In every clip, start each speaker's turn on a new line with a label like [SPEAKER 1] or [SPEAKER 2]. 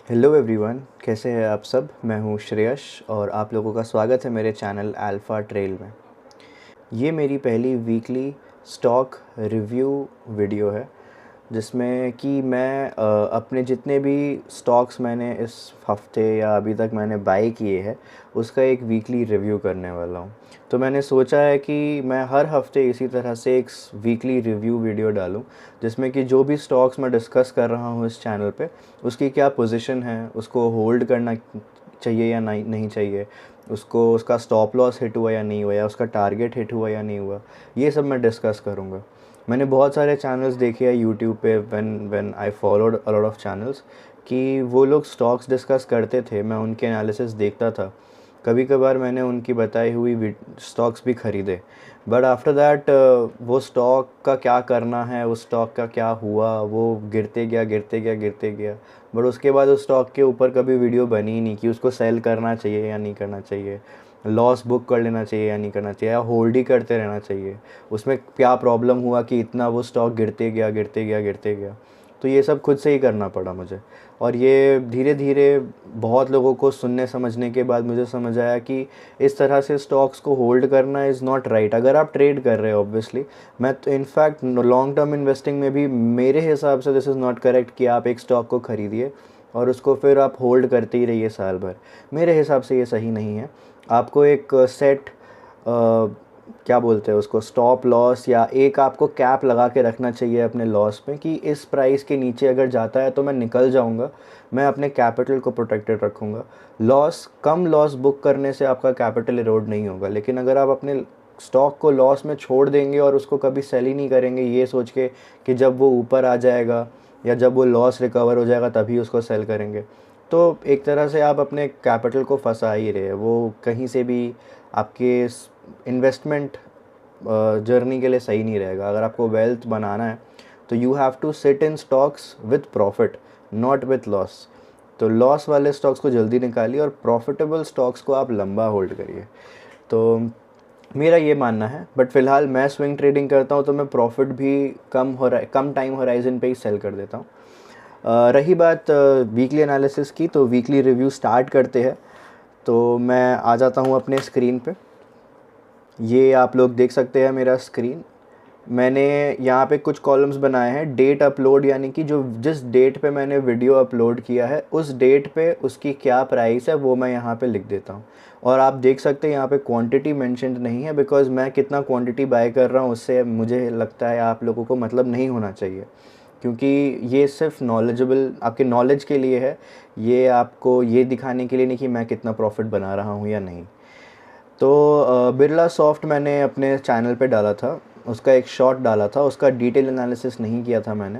[SPEAKER 1] Hello everyone, कैसे हैं आप सब। मैं हूं श्रेयश और आप लोगों का स्वागत है मेरे चैनल अल्फ़ा ट्रेल में। ये मेरी पहली वीकली स्टॉक रिव्यू वीडियो है जिसमें कि मैं अपने जितने भी स्टॉक्स मैंने इस हफ़्ते या अभी तक मैंने बाय किए हैं उसका एक वीकली रिव्यू करने वाला हूँ। तो मैंने सोचा है कि मैं हर हफ़्ते इसी तरह से एक वीकली रिव्यू वीडियो डालूँ जिसमें कि जो भी स्टॉक्स मैं डिस्कस कर रहा हूँ इस चैनल पे उसकी क्या पोजीशन है, उसको होल्ड करना चाहिए या नहीं नहीं चाहिए, उसको उसका स्टॉप लॉस हिट हुआ या नहीं हुआ, या उसका टारगेट हिट हुआ या नहीं हुआ, ये सब मैं डिस्कस करूँगा। मैंने बहुत सारे चैनल्स देखे हैं यूट्यूब पे when I followed a lot of channels कि वो लोग स्टॉक्स डिस्कस करते थे, मैं उनके एनालिसिस देखता था। कभी कभार मैंने उनकी बताई हुई स्टॉक्स भी ख़रीदे, बट आफ्टर दैट वो स्टॉक का क्या करना है, उस स्टॉक का क्या हुआ, वो गिरते गया गिरते गया गिरते गया। बट उसके बाद उस स्टॉक के ऊपर कभी वीडियो बनी ही नहीं कि उसको सेल करना चाहिए या नहीं करना चाहिए, लॉस बुक कर लेना चाहिए या नहीं करना चाहिए, या होल्ड ही करते रहना चाहिए, उसमें क्या प्रॉब्लम हुआ कि इतना वो स्टॉक गिरते गया गिरते गया गिरते गया। तो ये सब खुद से ही करना पड़ा मुझे, और ये धीरे धीरे बहुत लोगों को सुनने समझने के बाद मुझे समझ आया कि इस तरह से स्टॉक्स को होल्ड करना इज़ नॉट राइट। अगर आप ट्रेड कर रहे हो ऑब्वियसली, मैं तो इनफैक्ट लॉन्ग टर्म इन्वेस्टिंग में भी मेरे हिसाब से दिस इज़ नॉट करेक्ट कि आप एक स्टॉक को ख़रीदिए और उसको फिर आप होल्ड करते ही रहिए साल भर। मेरे हिसाब से ये सही नहीं है। आपको एक सेट क्या बोलते हैं उसको, स्टॉप लॉस, या एक आपको कैप लगा के रखना चाहिए अपने लॉस पे कि इस प्राइस के नीचे अगर जाता है तो मैं निकल जाऊंगा, मैं अपने कैपिटल को प्रोटेक्टेड रखूंगा। कम लॉस बुक करने से आपका कैपिटल इरोड नहीं होगा, लेकिन अगर आप अपने स्टॉक को लॉस में छोड़ देंगे और उसको कभी सेल ही नहीं करेंगे ये सोच के कि जब वो ऊपर आ जाएगा या जब वो लॉस रिकवर हो जाएगा तभी उसको सेल करेंगे, तो एक तरह से आप अपने कैपिटल को फंसा ही रहे हैं। वो कहीं से भी आपके इन्वेस्टमेंट जर्नी के लिए सही नहीं रहेगा। अगर आपको वेल्थ बनाना है तो you have to sit in stocks with profit, not with loss. तो लॉस वाले स्टॉक्स को जल्दी निकालिए और प्रॉफिटेबल स्टॉक्स को आप लंबा होल्ड करिए। तो मेरा ये मानना है, बट फ़िलहाल मैं स्विंग ट्रेडिंग करता हूँ तो मैं प्रॉफिट भी कम टाइम होराइजन पे ही सेल कर देता हूँ। रही बात वीकली एनालिसिस की, तो वीकली रिव्यू स्टार्ट करते हैं। तो मैं आ जाता हूँ अपने स्क्रीन पे। ये आप लोग देख सकते हैं मेरा स्क्रीन। मैंने यहाँ पे कुछ कॉलम्स बनाए हैं, डेट अपलोड, यानी कि जो जिस डेट पे मैंने वीडियो अपलोड किया है उस डेट पे उसकी क्या प्राइस है वो मैं यहाँ पे लिख देता हूँ। और आप देख सकते हैं यहाँ पे क्वांटिटी मेंशन्ड नहीं है, बिकॉज़ मैं कितना क्वांटिटी बाय कर रहा हूँ उससे मुझे लगता है आप लोगों को मतलब नहीं होना चाहिए, क्योंकि ये सिर्फ नॉलेजेबल आपके नॉलेज के लिए है। ये आपको ये दिखाने के लिए नहीं कि मैं कितना प्रॉफिट बना रहा हूँ या नहीं। तो बिरला सॉफ्ट मैंने अपने चैनल पे डाला था, उसका एक शॉर्ट डाला था, उसका डिटेल एनालिसिस नहीं किया था मैंने।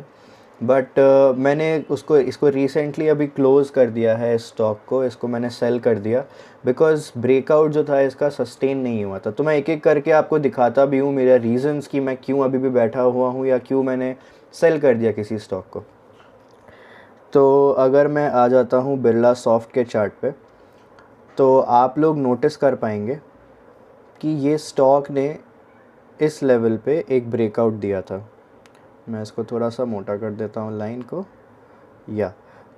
[SPEAKER 1] बट मैंने इसको रिसेंटली अभी क्लोज़ कर दिया है, इस स्टॉक को इसको मैंने सेल कर दिया, बिकॉज़ ब्रेकआउट जो था इसका सस्टेन नहीं हुआ था। तो मैं एक एक करके आपको दिखाता भी हूँ मेरा रीज़न्स कि मैं क्यों अभी भी बैठा हुआ हूँ या क्यों मैंने सेल कर दिया किसी स्टॉक को। तो अगर मैं आ जाता हूँ बिरला सॉफ्ट के चार्ट पे, तो आप लोग नोटिस कर पाएंगे कि ये स्टॉक ने इस लेवल पे एक ब्रेकआउट दिया था। मैं इसको थोड़ा सा मोटा कर देता हूँ लाइन को, या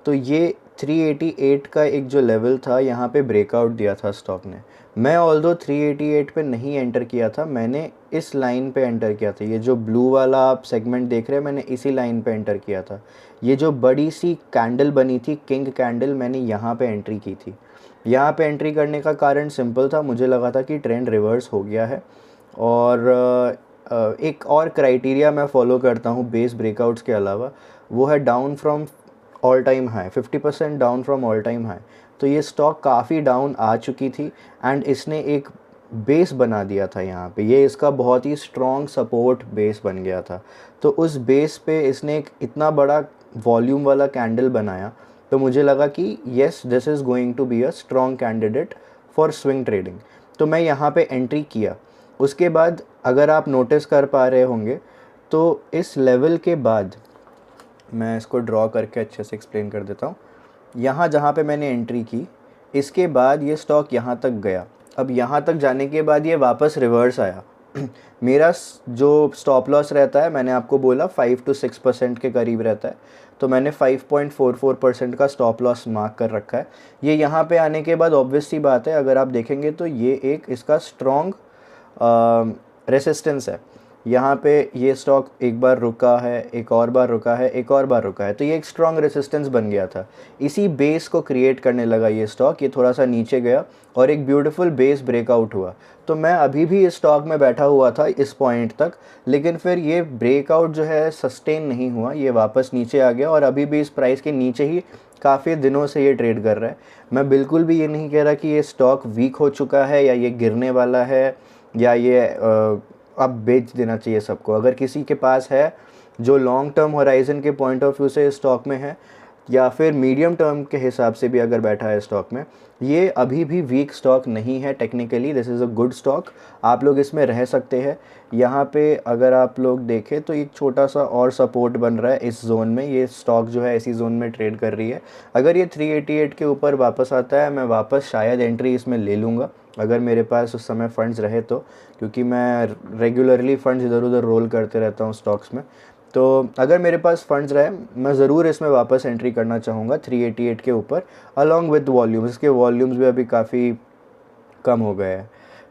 [SPEAKER 1] तो ये 388 का एक जो लेवल था यहाँ पे ब्रेकआउट दिया था स्टॉक ने। मैं ऑल्दो 388 पे नहीं एंटर किया था, मैंने इस लाइन पे एंटर किया था। ये जो ब्लू वाला आप सेगमेंट देख रहे हैं मैंने इसी लाइन पे एंटर किया था। ये जो बड़ी सी कैंडल बनी थी किंग कैंडल, मैंने यहाँ पे एंट्री की थी। यहाँ पे एंट्री करने का कारण सिंपल था, मुझे लगा था कि ट्रेंड रिवर्स हो गया है। और एक और क्राइटेरिया मैं फॉलो करता हूँ बेस ब्रेकआउट्स के अलावा, वो है down from all time high, 50% down from all time high. तो ये स्टॉक काफ़ी डाउन आ चुकी थी एंड इसने एक बेस बना दिया था यहाँ पे, ये इसका बहुत ही स्ट्रॉन्ग सपोर्ट बेस बन गया था। तो उस बेस पे इसने एक इतना बड़ा वॉल्यूम वाला कैंडल बनाया, तो मुझे लगा कि yes this is going to be a strong candidate for swing trading. तो मैं यहाँ पे एंट्री किया। उसके बाद अगर आप नोटिस कर पा रहे होंगे तो इस लेवल के बाद, मैं इसको ड्रॉ करके अच्छे से एक्सप्लेन कर देता हूँ। यहाँ जहाँ पे मैंने एंट्री की, इसके बाद ये स्टॉक यहाँ तक गया। अब यहाँ तक जाने के बाद ये वापस रिवर्स आया मेरा जो स्टॉप लॉस रहता है, मैंने आपको बोला 5 to 6% के करीब रहता है, तो मैंने 5.44% का स्टॉप लॉस मार्क कर रखा है। ये यहाँ पे आने के बाद ऑब्वियस सी बात है, अगर आप देखेंगे तो ये एक इसका स्ट्रॉन्ग रेसिस्टेंस है। यहाँ पे ये स्टॉक एक बार रुका है, एक और बार रुका है, एक और बार रुका है, तो ये एक स्ट्रॉन्ग रेसिस्टेंस बन गया था। इसी बेस को क्रिएट करने लगा ये स्टॉक, ये थोड़ा सा नीचे गया और एक ब्यूटीफुल बेस ब्रेकआउट हुआ। तो मैं अभी भी इस स्टॉक में बैठा हुआ था इस पॉइंट तक, लेकिन फिर ये ब्रेकआउट जो है सस्टेन नहीं हुआ, ये वापस नीचे आ गया और अभी भी इस प्राइस के नीचे ही काफ़ी दिनों से ये ट्रेड कर रहा है। मैं बिल्कुल भी ये नहीं कह रहा कि ये स्टॉक वीक हो चुका है या ये गिरने वाला है या ये अब बेच देना चाहिए सबको। अगर किसी के पास है जो लॉन्ग टर्म होराइज़न के पॉइंट ऑफ व्यू से स्टॉक में है या फिर मीडियम टर्म के हिसाब से भी अगर बैठा है स्टॉक में, ये अभी भी वीक स्टॉक नहीं है। Technically this is a good stock, आप लोग इसमें रह सकते हैं। यहाँ पे अगर आप लोग देखें तो एक छोटा सा और सपोर्ट बन रहा है इस जोन में, ये स्टॉक जो है इसी जोन में ट्रेड कर रही है। अगर ये 388 के ऊपर वापस आता है, मैं वापस शायद एंट्री इसमें ले लूँगा अगर मेरे पास उस समय फ़ंड्स रहे तो, क्योंकि मैं रेगुलरली फ़ंड्स इधर उधर रोल करते रहता हूँ स्टॉक्स में। तो अगर मेरे पास फ़ंड्स रहे, मैं ज़रूर इसमें वापस एंट्री करना चाहूँगा 388 के ऊपर, अलॉन्ग विद वॉल्यूम्स। इसके वॉल्यूम्स भी अभी काफ़ी कम हो गए हैं,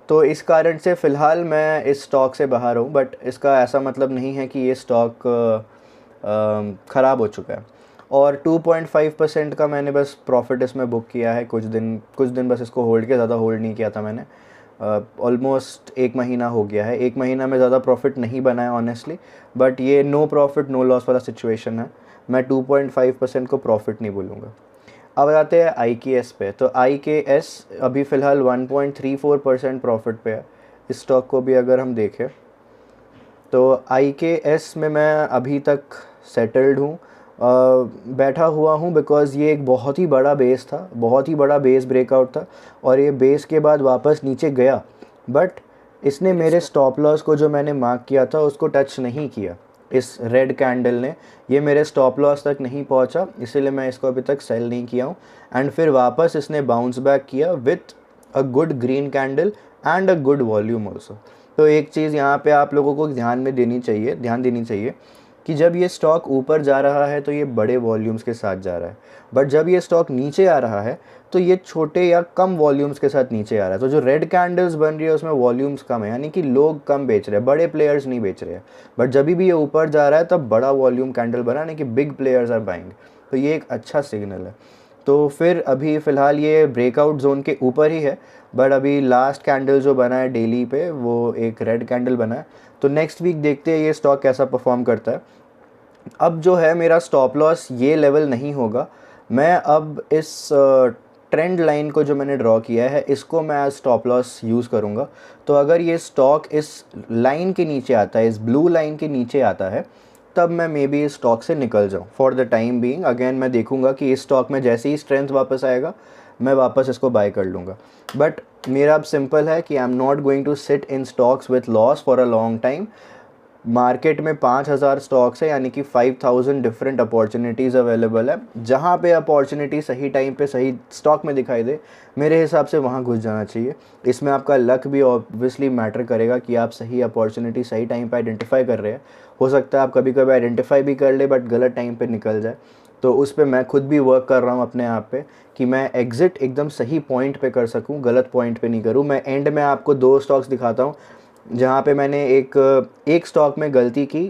[SPEAKER 1] तो इस कारण से फ़िलहाल मैं इस स्टॉक से बाहर हूँ। बट इसका ऐसा मतलब नहीं है कि ये स्टॉक ख़राब हो चुका है। और 2.5% का मैंने बस प्रॉफिट इसमें बुक किया है। कुछ दिन बस इसको होल्ड किया, ज़्यादा होल्ड नहीं किया था मैंने। ऑलमोस्ट 1 महीना हो गया है। 1 महीना में ज़्यादा प्रॉफिट नहीं बना है ऑनेस्टली, बट ये नो प्रॉफिट नो लॉस वाला सिचुएशन है। मैं 2.5% को प्रॉफिट नहीं बोलूँगा। अब आते हैं IKS पे। तो IKS अभी फ़िलहाल 1.34% प्रॉफिट पे है। इस स्टॉक को भी अगर हम देखें तो IKS में मैं अभी तक सेटल्ड हूँ, बैठा हुआ हूँ, बिकॉज़ ये एक बहुत ही बड़ा बेस था, बहुत ही बड़ा बेस ब्रेकआउट था और ये बेस के बाद वापस नीचे गया, बट इसने मेरे स्टॉप लॉस को जो मैंने मार्क किया था उसको टच नहीं किया। इस रेड कैंडल ने ये मेरे स्टॉप लॉस तक नहीं पहुंचा, इसीलिए मैं इसको अभी तक सेल नहीं किया हूँ। एंड फिर वापस इसने बाउंस बैक किया with a good green candle and a good volume also. तो एक चीज़ यहाँ पे आप लोगों को ध्यान देनी चाहिए कि जब ये स्टॉक ऊपर जा रहा है तो ये बड़े वॉल्यूम्स के साथ जा रहा है, बट जब ये स्टॉक नीचे आ रहा है तो ये छोटे या कम वॉल्यूम्स के साथ नीचे आ रहा है। तो जो रेड कैंडल्स बन रही है उसमें वॉल्यूम्स कम है, यानी कि लोग कम बेच रहे हैं, बड़े प्लेयर्स नहीं बेच रहे हैं। बट जब भी ये ऊपर जा रहा है तब बड़ा वॉल्यूम कैंडल बना, यानी कि बिग प्लेयर्स आर बाइंग, तो ये एक अच्छा सिग्नल है। तो फिर अभी फ़िलहाल ये ब्रेकआउट जोन के ऊपर ही है, बट अभी लास्ट कैंडल जो बना है डेली पे वो एक रेड कैंडल बना है। तो नेक्स्ट वीक देखते हैं ये स्टॉक कैसा परफॉर्म करता है। अब जो है मेरा स्टॉप लॉस ये लेवल नहीं होगा, मैं अब इस ट्रेंड लाइन को जो मैंने ड्रॉ किया है इसको मैं एज स्टॉप लॉस यूज़ करूँगा। तो अगर ये स्टॉक इस लाइन के नीचे आता है, इस ब्लू लाइन के नीचे आता है, तब मैं मे बी इस स्टॉक से निकल जाऊँ for the time being. Again मैं देखूँगा कि इस स्टॉक में जैसे ही स्ट्रेंथ वापस आएगा मैं वापस इसको बाय कर लूँगा। बट मेरा अब सिंपल है कि I am not going to sit in stocks with loss for a long time. Market में 5000 स्टॉक्स है, यानी कि 5000 डिफरेंट अपॉर्चुनिटीज़ अवेलेबल है। जहाँ पे अपॉर्चुनिटी सही टाइम पे सही स्टॉक में दिखाई दे, मेरे हिसाब से वहाँ घुस जाना चाहिए। इसमें आपका लक भी ऑब्वियसली मैटर करेगा कि आप सही अपॉर्चुनिटी सही टाइम पे आइडेंटिफाई कर रहे हैं। हो सकता है आप कभी कभी आइडेंटिफाई भी कर ले बट गलत टाइम पे निकल जाए। तो उस पर मैं खुद भी वर्क कर रहा हूँ अपने आप पे कि मैं एग्ज़िट एकदम सही पॉइंट पे कर सकूँ, गलत पॉइंट पे नहीं करूँ। मैं एंड में आपको 2 स्टॉक्स दिखाता हूँ जहाँ पे मैंने एक स्टॉक में गलती की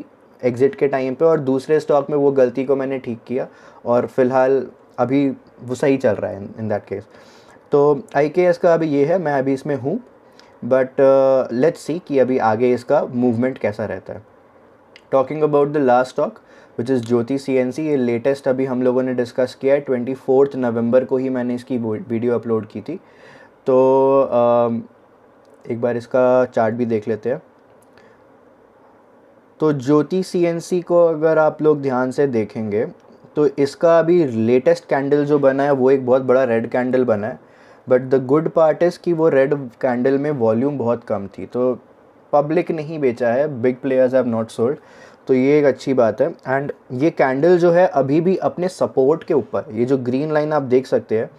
[SPEAKER 1] एग्ज़िट के टाइम पे और दूसरे स्टॉक में वो गलती को मैंने ठीक किया और फ़िलहाल अभी वो सही चल रहा है इन दैट केस। तो IKS का अभी ये है, मैं अभी इसमें हूँ, बट लेट्स सी कि अभी आगे इसका मूवमेंट कैसा रहता है। Talking about the last stock which is Jyoti CNC, ये लेटेस्ट अभी हम लोगों ने डिस्कस किया है। 24 नवंबर को ही मैंने इसकी वीडियो अपलोड की थी। तो एक बार इसका चार्ट भी देख लेते हैं। तो ज्योति CNC को अगर आप लोग ध्यान से देखेंगे तो इसका अभी लेटेस्ट कैंडल जो बना है वो एक बहुत बड़ा रेड कैंडल बना है, but the good part is कि वो रेड कैंडल में वॉल्यूम बहुत कम थी, तो पब्लिक नहीं बेचा है, big players have not sold, तो ये एक अच्छी बात है। एंड ये कैंडल जो है अभी भी अपने सपोर्ट के ऊपर, ये जो ग्रीन लाइन आप देख सकते हैं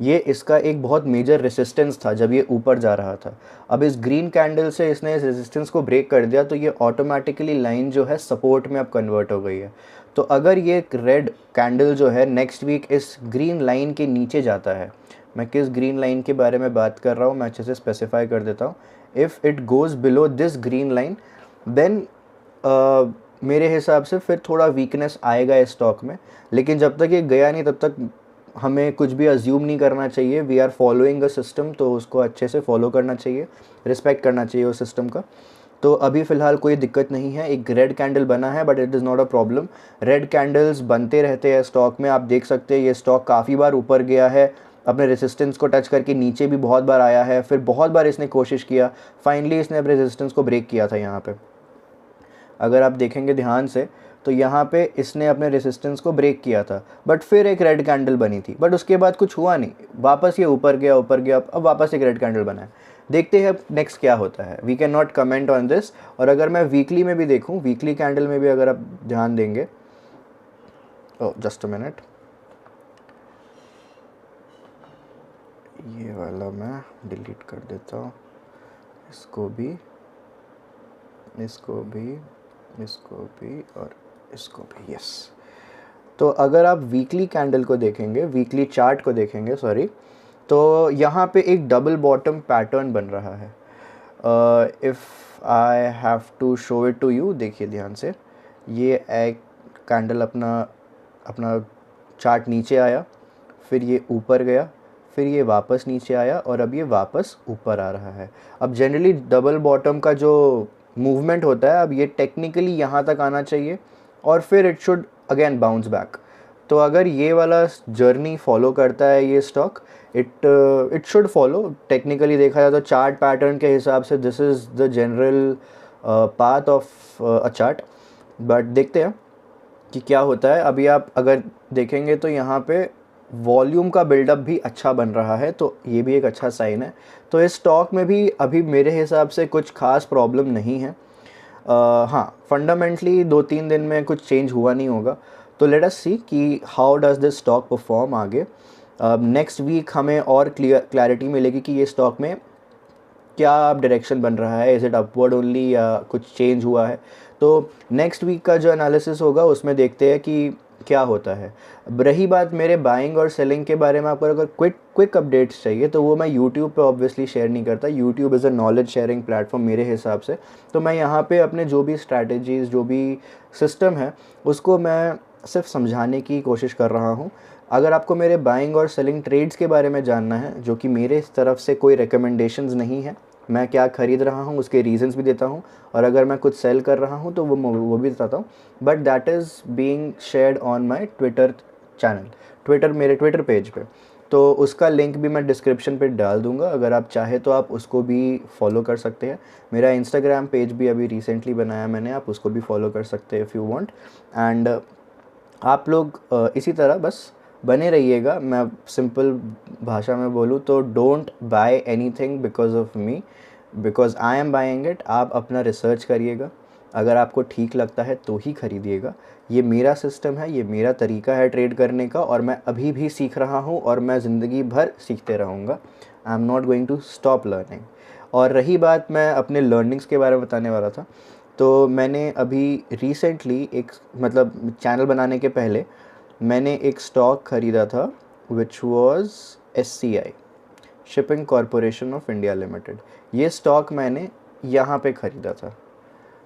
[SPEAKER 1] ये इसका एक बहुत मेजर रेसिस्टेंस था जब ये ऊपर जा रहा था। अब इस ग्रीन कैंडल से इसने इस रेसिस्टेंस को ब्रेक कर दिया, तो ये ऑटोमेटिकली लाइन जो है सपोर्ट में अब कन्वर्ट हो गई है। तो अगर ये रेड कैंडल जो है नेक्स्ट वीक इस ग्रीन लाइन के नीचे जाता है, मैं किस ग्रीन लाइन के बारे में बात कर रहा हूँ मैं अच्छे से स्पेसिफाई कर देता हूँ। If it goes below this green line then मेरे हिसाब से फिर थोड़ा वीकनेस आएगा इस स्टॉक में। लेकिन जब तक ये गया नहीं तब तक हमें कुछ भी अज्यूम नहीं करना चाहिए। We are following a system, तो उसको अच्छे से फॉलो करना चाहिए, रिस्पेक्ट करना चाहिए उस सिस्टम का। तो अभी फ़िलहाल कोई दिक्कत नहीं है। एक रेड कैंडल बना है but it is not a problem. Red candles बनते रहते हैं स्टॉक में, आप देख सकते हैं ये स्टॉक काफ़ी बार ऊपर गया है, अपने रेसिस्टेंस को टच करके नीचे भी बहुत बार आया है, फिर बहुत बार इसने कोशिश किया, फाइनली इसने अपने रेसिस्टेंस को ब्रेक किया था यहाँ पे। अगर आप देखेंगे ध्यान से तो यहाँ पे इसने अपने रेसिस्टेंस को ब्रेक किया था, बट फिर एक रेड कैंडल बनी थी, बट उसके बाद कुछ हुआ नहीं, वापस ये ऊपर गया, अब वापस एक रेड कैंडल बना है। देखते हैं अब नेक्स्ट क्या होता है। We can not comment on this. और अगर मैं वीकली में भी देखूँ, वीकली कैंडल में भी अगर आप ध्यान देंगे, जस्ट अ मिनट, ये वाला मैं डिलीट कर देता हूँ, इसको भी, इसको भी, इसको भी और इसको भी, यस। तो अगर आप वीकली कैंडल को देखेंगे, वीकली चार्ट को देखेंगे सॉरी, तो यहाँ पे एक डबल बॉटम पैटर्न बन रहा है। If I have to show it to you, देखिए ध्यान से, ये एक कैंडल अपना चार्ट नीचे आया, फिर ये ऊपर गया, फिर ये वापस नीचे आया और अब ये वापस ऊपर आ रहा है। अब जनरली डबल बॉटम का जो मूवमेंट होता है, अब ये टेक्निकली यहाँ तक आना चाहिए और फिर it should again bounce back. तो अगर ये वाला जर्नी फॉलो करता है ये stock, it should follow, technically देखा जाए तो चार्ट पैटर्न के हिसाब से this is the general path of a chart. But देखते हैं कि क्या होता है। अभी आप अगर देखेंगे तो यहाँ पे वॉल्यूम का बिल्डअप भी अच्छा बन रहा है, तो ये भी एक अच्छा साइन है। तो इस स्टॉक में भी अभी मेरे हिसाब से कुछ खास प्रॉब्लम नहीं है। हाँ, फंडामेंटली 2-3 दिन में कुछ चेंज हुआ नहीं होगा। तो लेट अस सी कि how does this stock perform आगे। नेक्स्ट वीक हमें और क्लैरिटी मिलेगी कि ये स्टॉक में क्या डायरेक्शन बन रहा है, इज़ इट अपवर्ड ओनली या कुछ चेंज हुआ है। तो नेक्स्ट वीक का जो एनालिसिस होगा उसमें देखते हैं कि क्या होता है। अब रही बात मेरे बाइंग और सेलिंग के बारे में, आपको अगर क्विक अपडेट्स चाहिए तो वो मैं यूट्यूब पे ऑब्वियसली शेयर नहीं करता। YouTube is a knowledge sharing platform मेरे हिसाब से। तो मैं यहाँ पे अपने जो भी स्ट्रैटेजीज़, जो भी सिस्टम है, उसको मैं सिर्फ समझाने की कोशिश कर रहा हूँ। अगर आपको मेरे बाइंग और सेलिंग ट्रेड्स के बारे में जानना है, जो कि मेरे तरफ से कोई रिकमेंडेशंस नहीं है, मैं क्या ख़रीद रहा हूँ उसके रीजंस भी देता हूँ, और अगर मैं कुछ सेल कर रहा हूँ तो वो भी बताता हूँ। But that is being shared on my Twitter channel, मेरे ट्विटर पेज पे। तो उसका लिंक भी मैं डिस्क्रिप्शन पे डाल दूँगा, अगर आप चाहे तो आप उसको भी फॉलो कर सकते हैं। मेरा इंस्टाग्राम पेज भी अभी रिसेंटली बनाया मैंने, आप उसको भी फॉलो कर सकते हैं इफ़ यू वांट। एंड आप लोग इसी तरह बस बने रहिएगा। मैं सिंपल भाषा में बोलूँ तो don't buy anything because of me, because I am buying it. आप अपना रिसर्च करिएगा, अगर आपको ठीक लगता है तो ही ख़रीदिएगा। ये मेरा सिस्टम है, ये मेरा तरीका है ट्रेड करने का, और मैं अभी भी सीख रहा हूँ और मैं ज़िंदगी भर सीखते रहूँगा। I am not going to stop learning. और रही बात, मैं अपने लर्निंग्स के बारे में बताने वाला था। तो मैंने अभी रिसेंटली एक, मतलब चैनल बनाने के पहले मैंने एक स्टॉक ख़रीदा था which was SCI, shipping corporation of India limited. ये स्टॉक मैंने यहाँ पे ख़रीदा था।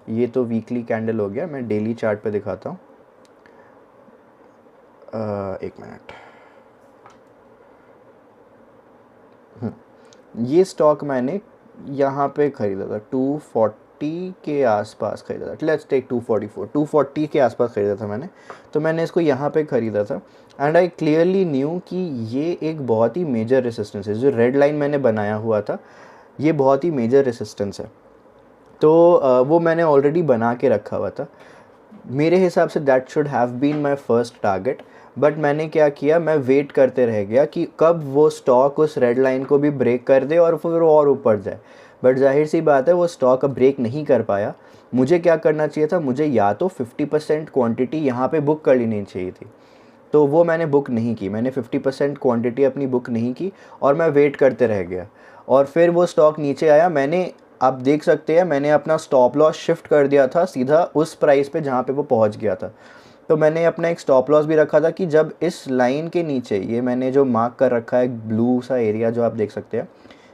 [SPEAKER 1] ये तो वीकली कैंडल हो गया, मैं डेली चार्ट पे दिखाता हूँ। एक मिनट। ये स्टॉक मैंने यहाँ पे ख़रीदा था 240 के आसपास ख़रीदा था। लेट्स टेक 240 के आसपास ख़रीदा था मैंने। तो मैंने इसको यहाँ पे ख़रीदा था एंड आई क्लियरली न्यू कि ये एक बहुत ही मेजर रेसिस्टेंस है। जो रेड लाइन मैंने बनाया हुआ था, ये बहुत ही मेजर रेसिस्टेंस है। तो वो मैंने ऑलरेडी बना के रखा हुआ था। मेरे हिसाब से that should have been my first target. But मैंने क्या किया, मैं वेट करते रह गया कि कब वो स्टॉक उस रेड लाइन को भी ब्रेक कर दे और फिर वो और ऊपर जाए। बट जाहिर सी बात है वो स्टॉक अब ब्रेक नहीं कर पाया। मुझे क्या करना चाहिए था, मुझे या तो 50% क्वांटिटी यहाँ पे बुक कर लेनी चाहिए थी। तो वो मैंने बुक नहीं की, मैंने 50% क्वांटिटी अपनी बुक नहीं की और मैं वेट करते रह गया। और फिर वो स्टॉक नीचे आया, मैंने, आप देख सकते हैं मैंने अपना स्टॉप लॉस शिफ्ट कर दिया था सीधा उस प्राइस पे जहाँ पे वो पहुँच गया था। तो मैंने अपना एक स्टॉप लॉस भी रखा था कि जब इस लाइन के नीचे, ये मैंने जो मार्क कर रखा है ब्लू सा एरिया जो आप देख सकते हैं,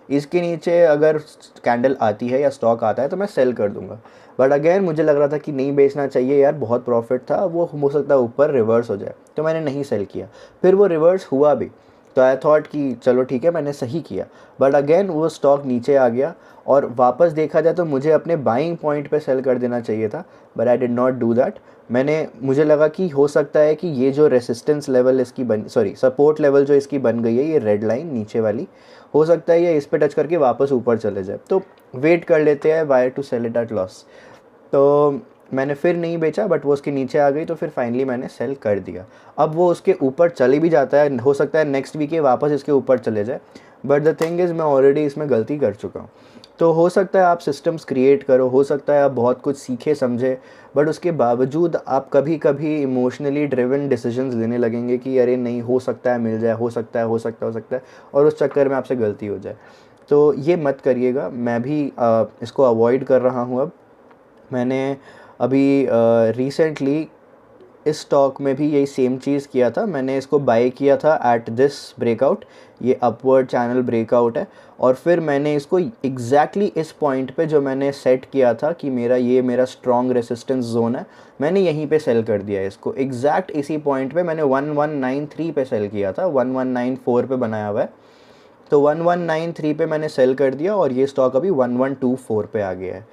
[SPEAKER 1] इसके नीचे अगर कैंडल आती है या स्टॉक आता है तो मैं सेल कर दूंगा। बट अगेन मुझे लग रहा था कि नहीं बेचना चाहिए यार, बहुत प्रॉफिट था, वो हो सकता है ऊपर रिवर्स हो जाए, तो मैंने नहीं सेल किया। फिर वो रिवर्स हुआ भी, तो आई थॉट कि चलो ठीक है, मैंने सही किया। बट अगेन वो स्टॉक नीचे आ गया और वापस देखा जाए तो मुझे अपने बाइंग पॉइंट पे सेल कर देना चाहिए था, but I did not do that. मुझे लगा कि हो सकता है कि ये जो रेसिस्टेंस लेवल इसकी सपोर्ट लेवल जो इसकी बन गई है, ये रेड लाइन नीचे वाली, हो सकता है ये इस पे टच करके वापस ऊपर चले जाए, तो वेट कर लेते हैं, why to sell it at loss. तो मैंने फिर नहीं बेचा, बट वो उसके नीचे आ गई तो फिर फाइनली मैंने सेल कर दिया। अब वो उसके ऊपर चली भी जाता है, हो सकता है नेक्स्ट वीक ये वापस इसके ऊपर चले जाए, बट द थिंग इज़ मैं ऑलरेडी इसमें गलती कर चुका हूँ। तो हो सकता है आप सिस्टम्स क्रिएट करो, हो सकता है आप बहुत कुछ सीखे समझे, बट उसके बावजूद आप कभी कभी इमोशनली ड्रिवन डिसीजंस लेने लगेंगे कि अरे नहीं, हो सकता है मिल जाए, हो सकता है, हो सकता है, हो सकता है, और उस चक्कर में आपसे गलती हो जाए। तो ये मत करिएगा, मैं भी इसको अवॉइड कर रहा हूँ अब। मैंने अभी रिसेंटली इस स्टॉक में भी यही सेम चीज़ किया था, मैंने इसको बाय किया था एट दिस ब्रेकआउट, ये अपवर्ड चैनल ब्रेकआउट है, और फिर मैंने इसको एग्जैक्टली इस पॉइंट पे जो मैंने सेट किया था कि मेरा स्ट्रॉन्ग रेसिस्टेंस जोन है, मैंने यहीं पे सेल कर दिया है इसको। एग्जैक्ट इसी पॉइंट पे मैंने 1193 पे सेल किया था, 1194 पे बनाया हुआ है, तो 1193 पे मैंने सेल कर दिया और ये स्टॉक अभी 1124 पे आ गया है।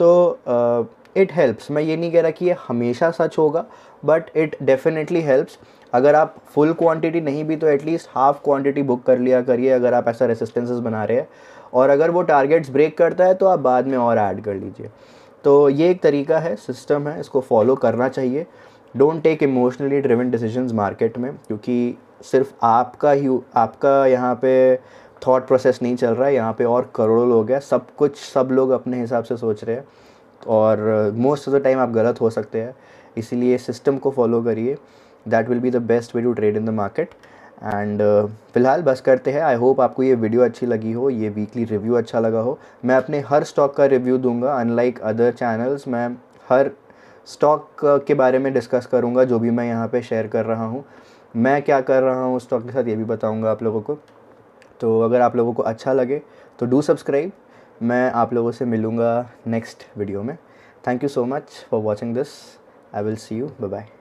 [SPEAKER 1] तो इट हेल्प्स, मैं ये नहीं कह रहा कि ये हमेशा सच होगा, बट इट डेफिनेटली हेल्प्स। अगर आप फुल क्वांटिटी नहीं भी तो एटलीस्ट हाफ क्वांटिटी बुक कर लिया करिए अगर आप ऐसा रेसिस्टेंसेस बना रहे हैं, और अगर वो टारगेट्स ब्रेक करता है तो आप बाद में और ऐड कर लीजिए। तो ये एक तरीका है, सिस्टम है, इसको फॉलो करना चाहिए। Don't take emotionally driven decisions market में, क्योंकि सिर्फ आपका यहाँ पे थॉट प्रोसेस नहीं चल रहा है, यहाँ पे और करोड़ों लोग हैं, सब लोग अपने हिसाब से सोच रहे हैं, और मोस्ट ऑफ द टाइम आप गलत हो सकते हैं। इसीलिए सिस्टम को फॉलो करिए, that will be the best way to trade in the market. And फ़िलहाल बस करते हैं। आई होप आपको ये वीडियो अच्छी लगी हो, ये वीकली रिव्यू अच्छा लगा हो। मैं अपने हर स्टॉक का रिव्यू दूंगा, अनलाइक अदर चैनल्स मैं हर स्टॉक के बारे में डिस्कस करूंगा, जो भी मैं यहाँ पे शेयर कर रहा हूँ, मैं क्या कर रहा हूँ स्टॉक के साथ, ये भी बताऊँगा आप लोगों को। तो अगर आप लोगों को अच्छा लगे तो डू सब्सक्राइब। मैं आप लोगों से मिलूँगा नेक्स्ट वीडियो में। Thank you so much for watching this. I will see you, bye bye.